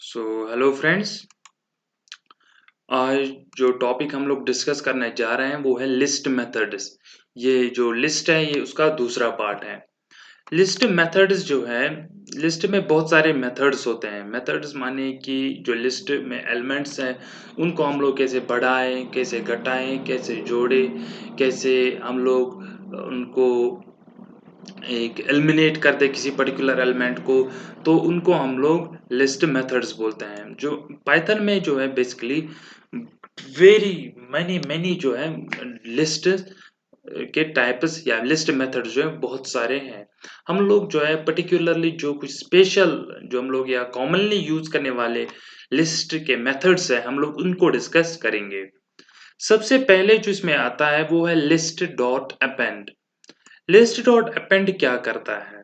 So hello friends. आज जो topic हम लोग डिस्कस करने जा रहे हैं वो है लिस्ट मेथड्स। ये जो लिस्ट है ये उसका दूसरा पार्ट है। लिस्ट मेथड्स जो है, लिस्ट में बहुत सारे मेथड्स होते हैं। मेथड्स माने कि जो लिस्ट में एलिमेंट्स हैं उनको हम लोग कैसे बढ़ाएं, कैसे घटाएं, कैसे जोड़ें, कैसे हम लोग उनको एक एलिमिनेट कर दे किसी पर्टिकुलर एलिमेंट को, तो उनको हम लोग लिस्ट मेथड्स बोलते हैं। जो पाइथन में जो है बेसिकली वेरी मैनी मैनी जो है लिस्ट के टाइप्स या लिस्ट मेथड जो है बहुत सारे हैं। हम लोग जो है पर्टिकुलरली जो कुछ स्पेशल जो हम लोग या कॉमनली यूज करने वाले लिस्ट के मेथड्स है हम लोग उनको डिस्कस करेंगे। सबसे पहले जो इसमें आता है वो है list dot append. List dot append क्या करता है?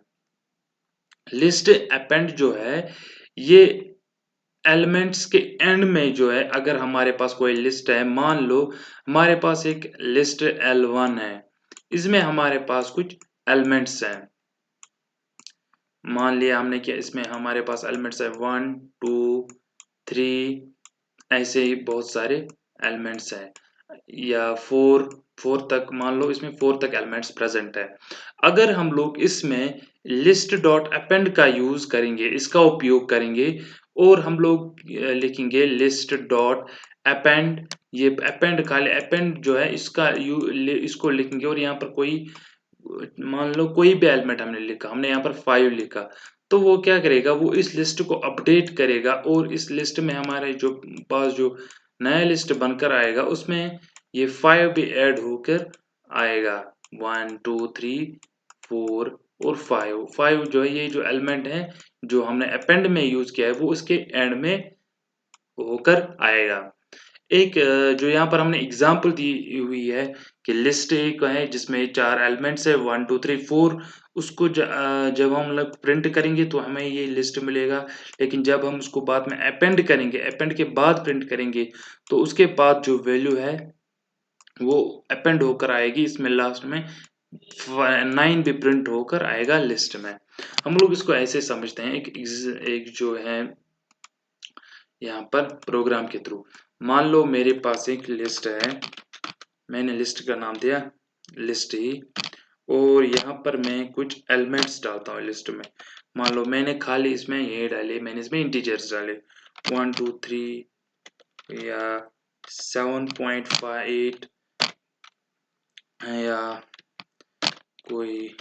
लिस्ट अपेंड जो है ये एलिमेंट्स के एंड में जो है, अगर हमारे पास कोई लिस्ट है, मान लो हमारे पास एक लिस्ट L1 है, इसमें हमारे पास कुछ एलिमेंट्स हैं। मान लिया हमने कि इसमें हमारे पास एलिमेंट्स है 1 2 3, ऐसे ही बहुत सारे एलिमेंट्स हैं, या 4 तक, मान लो इसमें 4 तक एलिमेंट्स प्रेजेंट है। अगर हम लोग इसमें लिस्ट डॉट अपेंड का यूज करेंगे, इसका उपयोग करेंगे और हम लोग लिखेंगे लिस्ट डॉट अपेंड। ये अपेंड खाली अपेंड जो है इसका इसको लिखेंगे और यहाँ पर कोई, मान लो कोई भी एलिमेंट हमने लिखा, हमने यहाँ पर 5 लिखा, तो वो क्या करेगा, वो इस लिस्ट को अपडेट करेगा और इस लिस्ट में हमारे जो पास जो नया लिस्ट बनकर आएगा उसमें ये 5 भी ऐड होकर आएगा। 1 2 3 4 और 5 जो है, ये जो एलिमेंट है जो हमने अपेंड में यूज किया है वो उसके एंड में होकर आएगा। एक जो यहाँ पर हमने एग्जाम्पल दी हुई है कि लिस्ट एक है जिसमें 4 एलिमेंट्स है 1 2 3 4, उसको जब हम लोग प्रिंट करेंगे तो हमें ये लिस्ट मिलेगा। लेकिन जब हम उसको बाद में अपेंड करेंगे, अपेंड के बाद प्रिंट करेंगे, तो उसके बाद जो वैल्यू है वो अपेंड होकर आएगी, इसमें लास्ट में 9 भी प्रिंट होकर आएगा लिस्ट में। हम लोग इसको ऐसे समझते हैं, एक जो है यहाँ पर प्रोग्राम के थ्रू। मान लो मेरे पास एक लिस्ट है, मैंने लिस्ट का नाम दिया लिस्ट ही, और यहाँ पर मैं कुछ एलिमेंट्स डालता हूँ लिस्ट में। मान लो मैंने खाली इसमें ये डाले, मैंने इसमें इंटीजर्स डाले 1 2 3 या 7.58 या कोई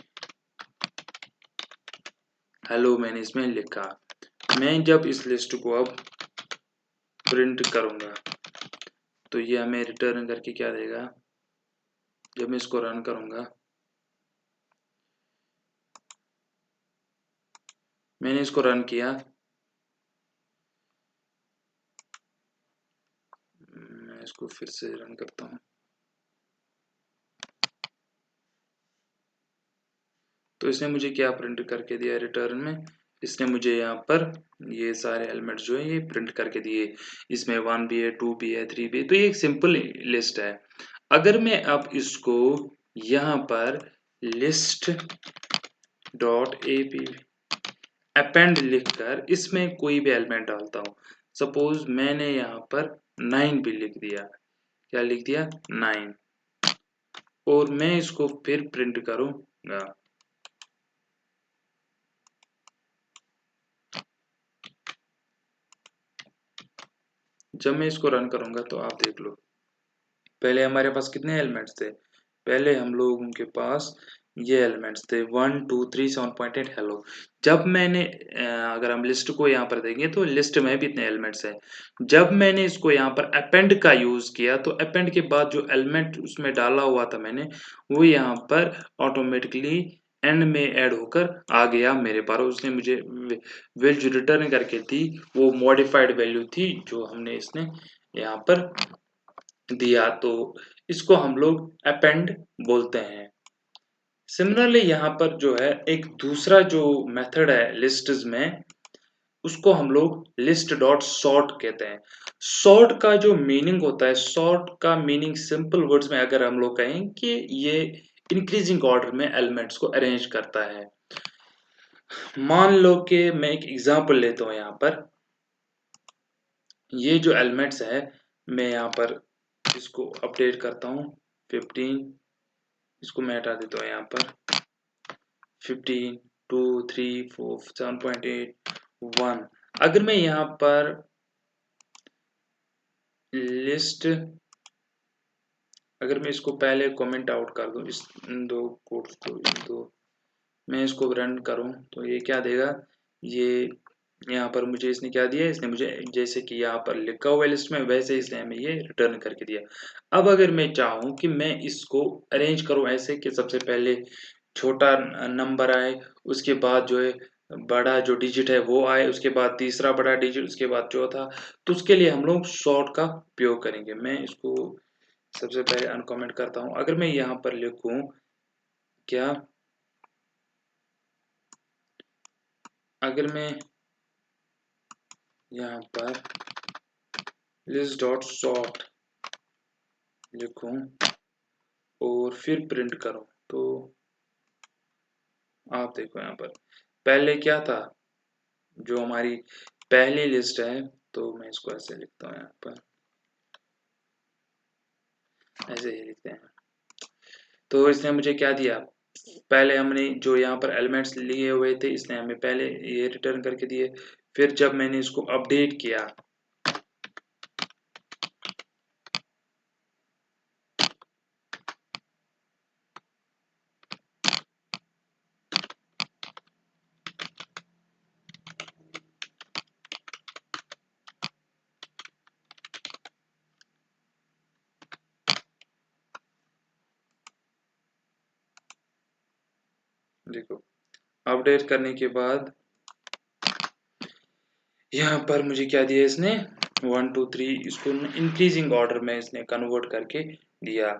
हेलो मैंने इसमें लिखा। मैं जब इस लिस्ट को अब प्रिंट करूंगा तो ये हमें रिटर्न करके क्या देगा? जब मैं इसको रन करूंगा, मैंने इसको रन किया, मैं इसको फिर से रन करता हूँ, तो इसने मुझे क्या प्रिंट करके दिया रिटर्न में? इसने मुझे यहाँ पर ये सारे एलिमेंट्स जो है ये प्रिंट करके दिए। इसमें 1 भी है, 2 भी है, 3 भी है, तो ये एक सिंपल लिस्ट है। अगर मैं अब इसको यहाँ पर लिस्ट डॉट एपी अपेंड लिखकर इसमें कोई भी एलिमेंट डालता हूँ, सपोज मैंने यहाँ पर 9 भी लिख दिया, क्या लिख दिया? 9, और मैं इसको फिर प्रिंट करूंगा, जब मैं इसको रन करूंगा तो आप देख लो, पहले हमारे पास कितने एलिमेंट्स थे? पहले हम लोगों के पास ये एलिमेंट्स थे 1 2 3 7.8 हेलो। जब मैंने अगर हम लिस्ट को यहाँ पर देंगे तो लिस्ट में भी इतने एलिमेंट्स हैं। जब मैंने इसको यहाँ पर अपेंड का यूज किया तो अपेंड के बाद जो एलिमेंट उसमें डाला हुआ था मैंने, वो यहाँ पर ऑटोमेटिकली एंड में ऐड होकर आ गया मेरे पास। उसने मुझे वैल्यू जो रिटर्न करके दी वो मॉडिफाइड वैल्यू थी जो हमने इसने यहाँ पर दिया, तो इसको हम लोग अपेंड बोलते हैं। सिमिलरली यहाँ पर जो है एक दूसरा जो मेथड है लिस्ट्स में, उसको हम लोग लिस्ट डॉट सॉर्ट कहते हैं। सॉर्ट का जो मीनिंग होता है, सॉर्ट का मीनिंग सिंपल वर्ड्स में अगर हम लोग कहें कि ये इंक्रीजिंग ऑर्डर में एलिमेंट्स को अरेंज करता है। मान लो कि मैं एक एग्जांपल लेता हूँ यहाँ पर, ये जो एलिमेंट्स है मैं यहाँ पर इसको अपडेट करता हूँ 15, इसको मैं हटा देता हूँ यहाँ पर 15, 2, 3, 4, 7.8, 1। अगर मैं यहाँ पर लिस्ट, अगर मैं इसको पहले कमेंट आउट कर दूं इस इन दो कोड्स को, इन दो, मैं इसको रन करूं तो ये क्या देगा, ये यहाँ पर मुझे इसने क्या दिया, इसने मुझे जैसे कि यहाँ पर लिखा हुआ है लिस्ट में वैसे इसने हमें ये रिटर्न करके दिया। अब अगर मैं चाहूँ कि मैं इसको अरेंज करूँ ऐसे कि सबसे पहले छोटा नंबर आए, उसके बाद जो है बड़ा जो डिजिट है वो आए, उसके बाद तीसरा बड़ा डिजिट, उसके बाद चौथा, तो उसके लिए हम लोग सॉर्ट का उपयोग करेंगे। मैं इसको सबसे पहले अनकमेंट करता हूँ। अगर मैं यहाँ पर लिखूँ क्या, अगर मैं यहाँ पर लिस्ट डॉट सॉर्ट लिखूँ और फिर प्रिंट करूँ तो आप देखो यहाँ पर पहले क्या था, जो हमारी पहली लिस्ट है, तो मैं इसको ऐसे लिखता हूँ यहाँ पर, ऐसे ही लिखते हैं। तो इसने मुझे क्या दिया, पहले हमने जो यहाँ पर एलिमेंट्स लिए हुए थे इसने हमें पहले ये रिटर्न करके दिए, फिर जब मैंने इसको अपडेट किया देखो अपडेट करने के बाद यहाँ पर मुझे क्या दिया इसने 1 2 3, इसको इंक्रीजिंग ऑर्डर में इसने कन्वर्ट करके दिया।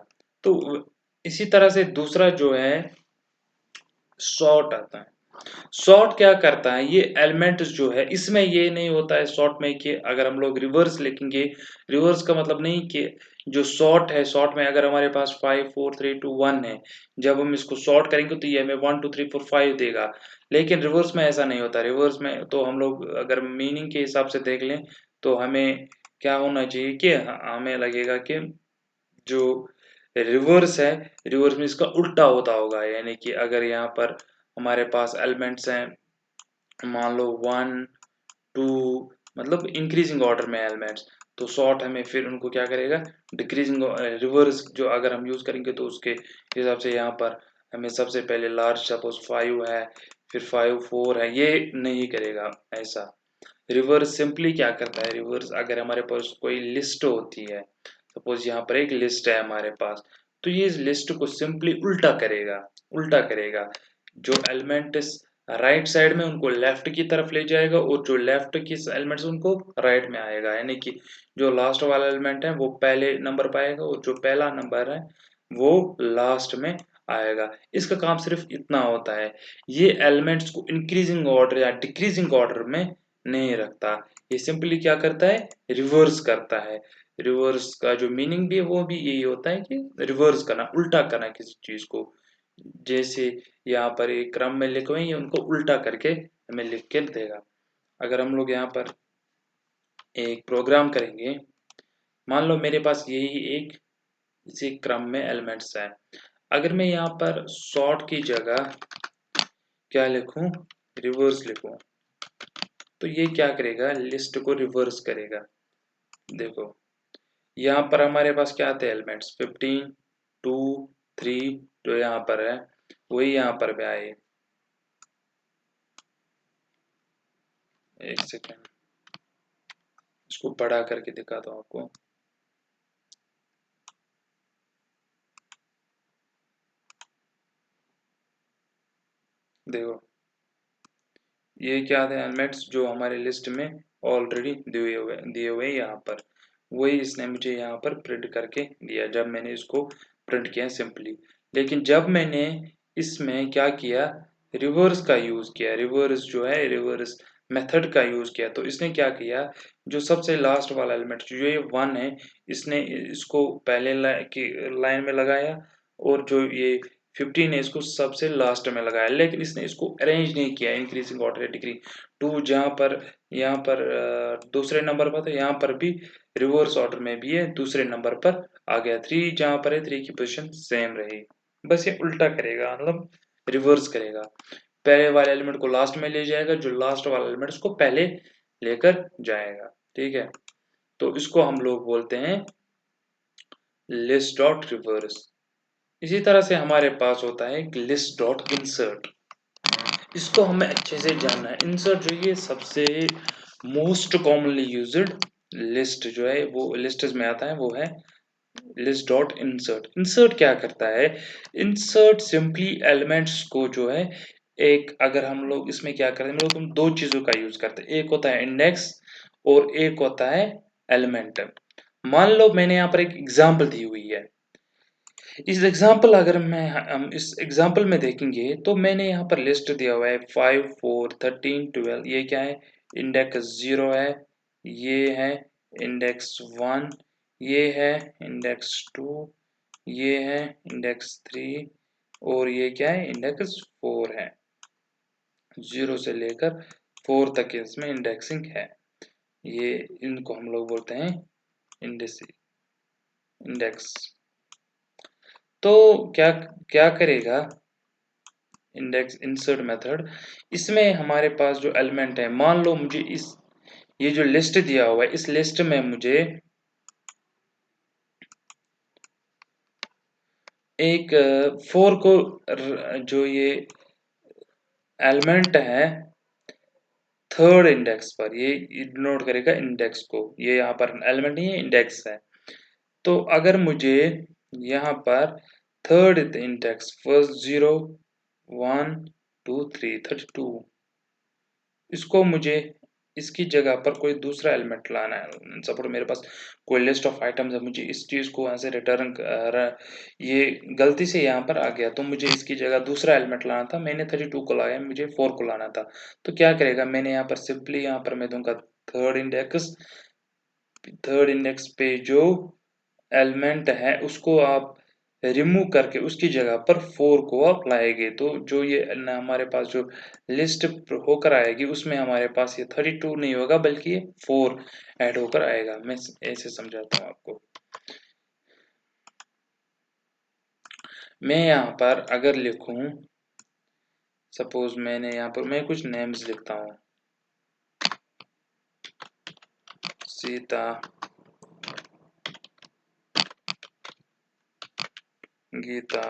तो इसी तरह से दूसरा जो है सॉर्ट आता है। सॉर्ट क्या करता है, ये एलिमेंट्स जो है इसमें ये नहीं होता है सॉर्ट में कि अगर हम लोग रिवर्स लिखेंगे, रिवर्स का मतलब नहीं कि जो सॉर्ट है, सॉर्ट में अगर हमारे पास 5 4 3 2 1 है, जब हम इसको सॉर्ट करेंगे तो ये हमें 1 2 3 4 5 देगा। लेकिन रिवर्स में ऐसा नहीं होता। रिवर्स में तो हम लोग अगर मीनिंग के हिसाब से देख लें तो हमें क्या होना चाहिए कि हमें लगेगा कि जो रिवर्स है, रिवर्स में इसका उल्टा होता होगा। यानी कि अगर यहाँ पर हमारे पास एलिमेंट्स हैं, मान लो 1 2, मतलब इंक्रीजिंग ऑर्डर में एलिमेंट्स, तो सॉर्ट हमें फिर उनको क्या करेगा, डिक्रीजिंग रिवर्स जो अगर हम यूज करेंगे तो उसके हिसाब से यहाँ पर हमें सबसे पहले लार्ज सपोज 5 है, फिर 5 4 है, ये नहीं करेगा ऐसा। रिवर्स सिंपली क्या करता है, रिवर्स अगर हमारे पास कोई लिस्ट होती है, सपोज यहाँ पर एक लिस्ट है हमारे पास, तो ये इस लिस्ट को सिंपली उल्टा करेगा, उल्टा करेगा। जो एलिमेंट राइट साइड में उनको लेफ्ट की तरफ ले जाएगा और जो लेफ्ट की एलिमेंट्स उनको राइट में आएगा। यानी कि जो लास्ट वाला एलिमेंट है वो पहले नंबर पाएगा और जो पहला नंबर है वो लास्ट में आएगा। इसका काम सिर्फ इतना होता है। ये एलिमेंट्स को इंक्रीजिंग ऑर्डर या डिक्रीजिंग ऑर्डर में नहीं रखता। ये सिंपली क्या करता है, रिवर्स करता है। रिवर्स का जो मीनिंग भी है वो भी यही होता है कि रिवर्स करना, उल्टा करना किसी चीज को। जैसे यहाँ पर एक क्रम में लिखे हुए हैं, ये उनको उल्टा करके हमें लिख के देगा। अगर हम लोग यहाँ पर एक प्रोग्राम करेंगे, मान लो मेरे पास यही एक इसी क्रम में एलिमेंट्स है, अगर मैं यहाँ पर सॉर्ट की जगह क्या लिखूं, रिवर्स लिखूं, तो ये क्या करेगा, लिस्ट को रिवर्स करेगा। देखो यहाँ पर हमारे पास क्या आते हैं एलिमेंट्स, 15 2 3 जो यहाँ पर है वही यहाँ पर भी आए। एक सेकेंड इसको बड़ा करके दिखाता हूँ आपको। देखो ये क्या थे एलिमेंट्स जो हमारे लिस्ट में ऑलरेडी दिए हुए यहाँ पर, वही इसने मुझे यहाँ पर प्रिंट करके दिया जब मैंने इसको प्रिंट किया सिंपली। लेकिन जब मैंने इसमें क्या किया, रिवर्स का यूज किया, रिवर्स जो है रिवर्स मेथड का यूज किया, तो इसने क्या किया, जो सबसे लास्ट वाला एलिमेंट जो ये 1 है, इसने इसको पहले लाइन में लगाया और जो ये 15 है इसको सबसे लास्ट में लगाया। लेकिन इसने इसको अरेंज नहीं किया इंक्रीजिंग ऑर्डर या डिक्रीज, 2 जहाँ पर यहाँ पर दूसरे नंबर पर था, यहाँ पर भी रिवर्स ऑर्डर में भी है, दूसरे नंबर पर आ गया। 3 जहाँ पर है, 3 की पोजीशन सेम रही। बस ये उल्टा करेगा, मतलब रिवर्स करेगा। पहले वाले एलिमेंट को लास्ट में ले जाएगा, जो लास्ट वाला एलिमेंट उसको पहले लेकर जाएगा। ठीक है, तो इसको हम लोग बोलते हैं लिस्ट डॉट रिवर्स। इसी तरह से हमारे पास होता है एक लिस्ट डॉट इंसर्ट। इसको हमें अच्छे से जानना है। इंसर्ट जो ये सबसे मोस्ट कॉमनली यूज्ड लिस्ट जो है वो लिस्ट में आता है, वो है लिस्ट डॉट इंसर्ट। इंसर्ट क्या करता है? इंसर्ट सिंपली एलिमेंट्स को जो है, एक अगर हम लोग इसमें क्या करते हैं, हम लोग दो चीजों का यूज करते हैं। एक होता है इंडेक्स और एक होता है एलिमेंट। मान लो मैंने यहाँ पर एक एग्जांपल दी हुई है। इस एग्जांपल अगर हम इस एग्जांपल में देखेंगे तो मैंने यहाँ पर लिस्ट दिया हुआ है 5, 4, 13, 12। ये क्या है? इंडेक्स 0 है, ये है इंडेक्स 1, ये है इंडेक्स 2, ये है इंडेक्स 3 और ये क्या है? इंडेक्स 4 है। 0 से लेकर 4 तक इसमें इंडेक्सिंग है। ये इनको हम लोग बोलते हैं इंडेक्स। तो क्या क्या करेगा इंडेक्स इंसर्ट मेथड? इसमें हमारे पास जो एलिमेंट है, मान लो मुझे इस ये जो लिस्ट दिया हुआ है, इस लिस्ट में मुझे एक 4 को जो ये एलिमेंट है थर्ड इंडेक्स पर, ये डिनोट करेगा इंडेक्स को। ये यहाँ पर एलिमेंट नहीं है, इंडेक्स है। तो अगर मुझे यहाँ पर थर्ड इंडेक्स फर्स्ट 0, 1, 2, 3, 32, इसको मुझे इसकी जगह पर कोई दूसरा एलिमेंट लाना है। सपोज मेरे पास कोई लिस्ट ऑफ आइटम्स है, मुझे इस चीज को यहाँ से रिटर्न ये गलती से यहाँ पर आ गया, तो मुझे इसकी जगह दूसरा एलिमेंट लाना था। मैंने 32 को लाया, मुझे 4 को लाना था। तो क्या करेगा? मैंने यहाँ पर सिंपली यहाँ पर मैं दूंगा थर्ड इंडेक्स। थर्ड इंडेक्स पे जो एलिमेंट है उसको आप रिमूव करके उसकी जगह पर 4 को आप लाएंगे, तो जो ये हमारे पास जो लिस्ट होकर आएगी उसमें हमारे पास ये 32 नहीं होगा, बल्कि ये 4 ऐड होकर आएगा। मैं ऐसे समझाता हूँ आपको। मैं यहाँ पर अगर लिखूं, सपोज मैंने यहाँ पर मैं कुछ नेम्स लिखता हूँ, सीता, गीता,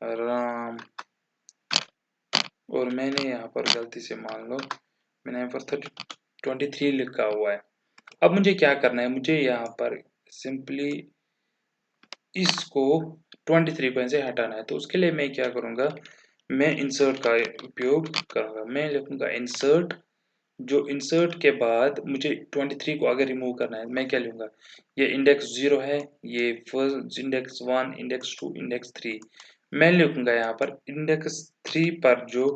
राम, और मैंने यहाँ पर गलती से मान लो मैंने यहाँ पर 23 लिखा हुआ है। अब मुझे क्या करना है? मुझे यहाँ पर सिंपली इसको 23 को ऐसे हटाना है। तो उसके लिए मैं क्या करूँगा? मैं इंसर्ट का उपयोग करूँगा। मैं लिखूँगा इंसर्ट, जो इंसर्ट के बाद मुझे 23 को अगर रिमूव करना है, मैं क्या लूँगा? ये इंडेक्स 0 है, ये फर्स्ट इंडेक्स 1, इंडेक्स 2, इंडेक्स 3। मैं लिखूँगा यहाँ पर इंडेक्स 3 पर जो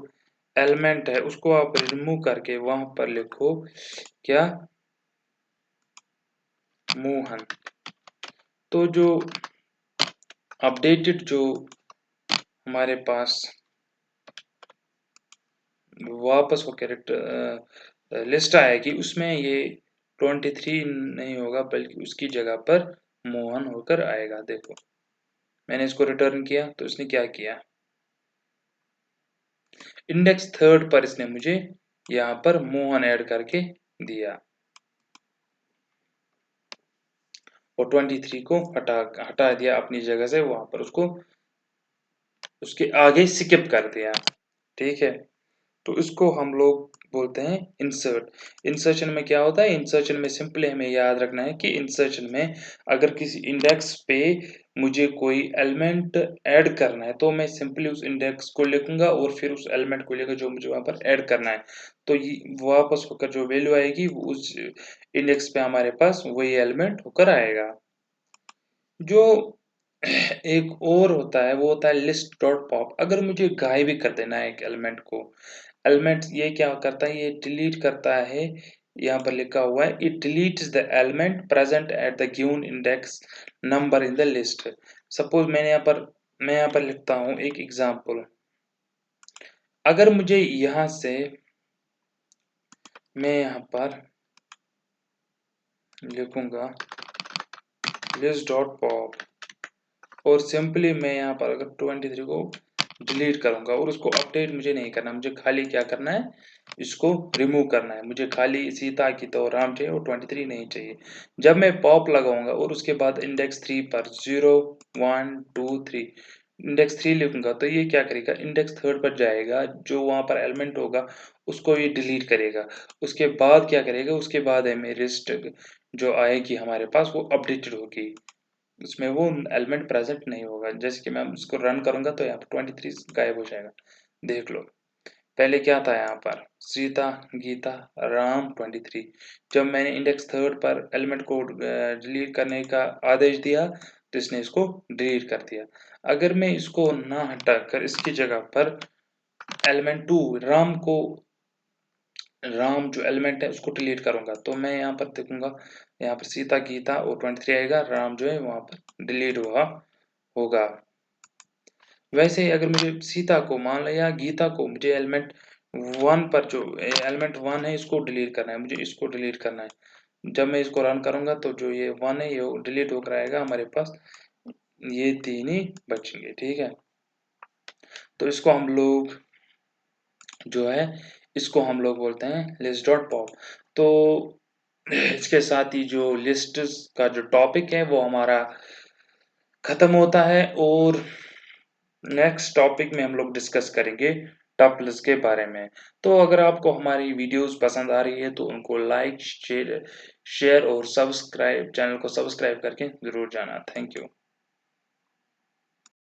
एलिमेंट है उसको आप रिमूव करके वहां पर लिखो क्या? मोहन। तो जो अपडेटेड जो हमारे पास वापस वो कैरेक्टर लिस्ट आएगी, उसमें ये 23 नहीं होगा, बल्कि उसकी जगह पर मोहन होकर आएगा। देखो मैंने इसको रिटर्न किया तो इसने क्या किया? इंडेक्स थर्ड पर इसने मुझे यहाँ पर मोहन ऐड करके दिया और 23 को हटा दिया अपनी जगह से, वहां पर उसको उसके आगे स्किप कर दिया। ठीक है, तो इसको हम लोग बोलते हैं इंसर्ट। इंसर्शन में क्या होता है? इंसर्शन में सिंपली हमें याद रखना है कि इंसर्शन में अगर किसी इंडेक्स पे मुझे कोई एलिमेंट ऐड करना है, तो मैं सिंपली उस इंडेक्स को लिखूंगा और फिर उस एलिमेंट को लेकर जो मुझे वहां पर ऐड करना है, तो ये वापस होकर जो वैल्यू आएगी वो उस इंडेक्स पे हमारे पास वही एलिमेंट होकर आएगा। जो एक और होता है वो होता है लिस्ट डॉट पॉप। अगर मुझे गायब भी कर देना है एक एलिमेंट को, एलिमेंट ये क्या करता है? ये डिलीट करता है। यहाँ पर लिखा हुआ है it deletes the element present at the given index number in the list. Suppose मैं यहाँ पर लिखता हूँ एक एग्जांपल, अगर मुझे यहाँ से मैं यहाँ पर लिखूंगा लिस्ट डॉट पॉप और सिंपली मैं यहाँ पर अगर 23 को डिलीट करूंगा और उसको अपडेट मुझे नहीं करना, मुझे खाली क्या करना है, इसको रिमूव करना है। मुझे खाली सीता की तो राम चाहिए और 23 नहीं चाहिए। जब मैं पॉप लगाऊंगा और उसके बाद इंडेक्स 3 पर 0 1 2 3 इंडेक्स 3 लिखूंगा तो ये क्या करेगा, इंडेक्स 3 पर जाएगा, जो वहां पर एलिमेंट होगा उसको ये डिलीट करेगा। उसके बाद क्या करेगा, उसके बाद हमें लिस्ट जो आएगी हमारे पास वो अपडेटेड होगी, उसमें वो एलिमेंट प्रेजेंट नहीं होगा। जैसे कि मैं इसको रन करूंगा तो यहाँ पर 23 गायब हो जाएगा। देख लो, पहले क्या था यहाँ पर, सीता गीता राम 23। जब मैंने इंडेक्स 3 पर एलिमेंट को डिलीट करने का आदेश दिया तो इसने इसको डिलीट कर दिया। अगर मैं इसको ना हटाकर इसकी जगह पर एलिमेंट 2 राम को, राम जो एलिमेंट है उसको डिलीट करूंगा तो मैं यहाँ पर देखूंगा, यहाँ पर सीता गीता और 23 आएगा, राम जो है वहां पर डिलीट हुआ होगा। वैसे ही अगर मुझे सीता को मान लिया, गीता को मुझे एलिमेंट 1 पर, जो एलिमेंट 1 है इसको डिलीट करना है, मुझे इसको डिलीट करना है। जब मैं इसको रन करूंगा तो जो ये 1 है ये डिलीट होकर आएगा, हमारे पास ये 3 ही बचेंगे। ठीक है, तो इसको हम लोग जो है, इसको हम लोग बोलते हैं लिस्ट डॉट पॉप। तो इसके साथ ही जो लिस्ट का जो टॉपिक है वो हमारा खत्म होता है और नेक्स्ट टॉपिक में हम लोग डिस्कस करेंगे टपल्स के बारे में। तो अगर आपको हमारी वीडियोस पसंद आ रही है तो उनको लाइक शेयर और सब्सक्राइब, चैनल को सब्सक्राइब करके जरूर जाना। Thank you.